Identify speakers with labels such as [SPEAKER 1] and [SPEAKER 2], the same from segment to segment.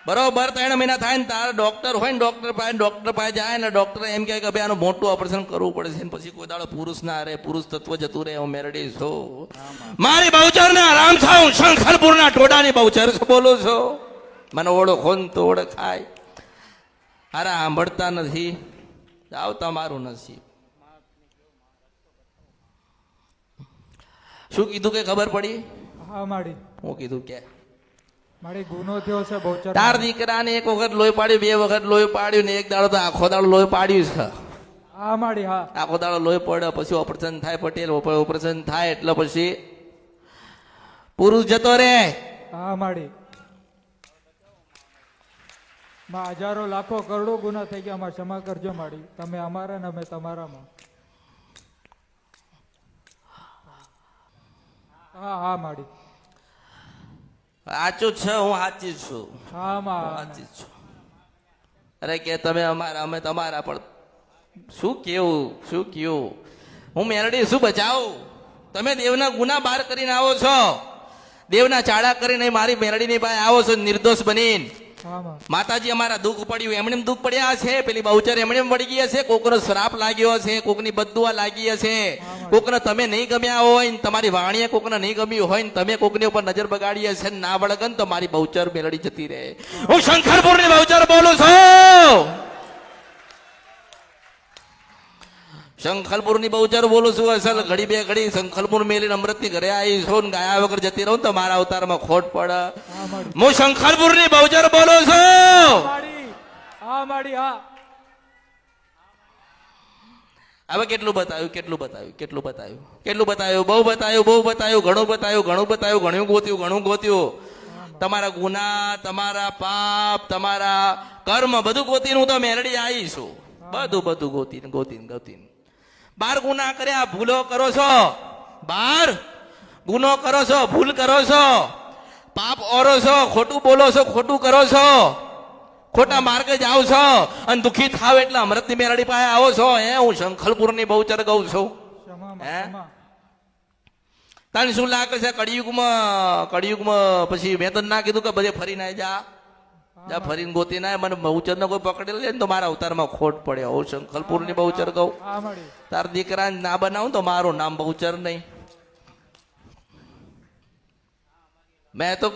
[SPEAKER 1] બરોબર 3 મહિના થાય ને તારા ડોક્ટર હોય ને ડોક્ટર પાસે જાય ને ડોક્ટર એમ કહે કે ભાઈ આનું મોટું ઓપરેશન કરવું પડશે ને પછી કોઈ દાડો પુરુષ ના રહે, પુરુષ તત્વ જતું રહે. હું મેરડી છું, મારી બહુચર ને આરામ થાઉં. શંખલપુર ના ટોડાની બહુચર બોલું છો. મને ઓળખો ને તો ઓળખાય. અરે સાંભળતા નથી, આવતા મારું નસીબ. શું કીધું કે ખબર પડી?
[SPEAKER 2] હા માડી.
[SPEAKER 1] હું કીધું કે
[SPEAKER 2] મારી ગુનો થયો છે બહુચર.
[SPEAKER 1] તાર દીકરાને એક વખત લોહી પાડ્યું, 2 વખત લોહી પાડ્યું ને એક દાડો તો આખો દાડો લોહી પાડ્યું છે.
[SPEAKER 2] હા માડી. હા
[SPEAKER 1] આખો દાડો લોહી પડે પછી ઓપરેશન થાય. પટેલ ઓપરેશન થાય એટલે પછી પુરુષ જતો રે.
[SPEAKER 2] હા માડી. માં હજારો લાખો કરોડો ગુના થઈ ગયા. અમારે ક્ષમા કરજો માડી. તમે અમારા ને અમે તમારામાં. હા હા માડી.
[SPEAKER 1] સાચું છે, હું સાચી છું.
[SPEAKER 2] હા માં
[SPEAKER 1] સાચી છું. અરે કે તમે અમારા અમે તમારા, પણ શું કેવું હું મેરડી શું બચાવું? તમે દેવના ગુના બહાર કરીને આવો છો, દેવના ચાળા કરીને મારી મેરડીની પાસે આવો છો નિર્દોષ બનીને.
[SPEAKER 2] હા માં.
[SPEAKER 1] માતાજી અમારા દુઃખ પડ્યું એમણે દુઃખ પડ્યા છે, પેલી બહુચર એમણે પડી ગઈ છે, કોકનો શ્રાપ લાગ્યો છે, કોકની બદદુઆ લાગી હશે, કોકને તમે નહીં ગમ્યા હોય ને તમારી વાણીએ કોકને નહીં ગમ્યું હોય ને તમે કોકની ઉપર નજર બગાડી હશે ને ના વળગન તો મારી બહુચર મેલડી જતી રહે. હું શંખરપુરની બહુચર બોલું છું. શંખલપુરની બહુચર બોલું છું. અસલ ઘડી બે ઘડી શંખલપુર મેલીને અમૃતની ઘરે આવી છો ને ગાયા વગર જતી રહું તો મારા અવતારમાં ખોટ પડે. હું શંખલપુરની બહુચર બોલું છું.
[SPEAKER 2] હા માડી. હા
[SPEAKER 1] હવે કેટલું બતાવ્યું, બહુ બતાવ્યું, ઘણું બતાવ્યું, ઘણું ગોત્યું. તમારા ગુના, તમારા પાપ, તમારા કર્મ બધું ગોતીને હું તો મેરડી આવી છું. બધું ગોતીને 12 ગુના કર્યા, ભૂલો કરો છો. 12 ગુનો કરો છો, ભૂલ કરો છો, પાપ ઓરો છો, ખોટું બોલો છો, ખોટું કરો છો, ખોટા માર્ગે જાઓ છો અને દુઃખી થાવ એટલે અમૃતની મેરડી પાસે આવો છો. હું શંખલપુરની બહુચર ગઉં છું. હે તને શું લાગે છે કળિયુગમાં પછી મેં તને ના કીધું કે બધે ફરીને જા ફરીને ગોતી ના? મને બહુચર ને કોઈ પકડેલ છે ને તો મારા અવતારમાં ખોટ પડે. હું શંખલપુરની બહુચર ગઉં. તાર દીકરા ના બનાવું તો મારું નામ બહુચર નહીં. મેં તો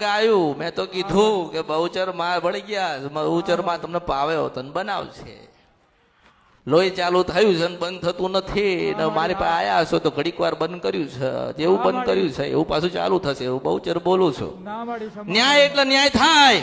[SPEAKER 1] કીધું કે બહુચર માં વળી ગયા, બહુચર માં તમને પાવે તને બનાવશે. લોહી ચાલુ થયું છે બંધ થતું નથી ને મારી પાસે આયા છો તો ઘડીક વાર બંધ કર્યું છે. જેવું બંધ કર્યું છે એવું પાછું ચાલુ થશે. એવું બહુચર બોલું છું. ન્યાય એટલે ન્યાય થાય.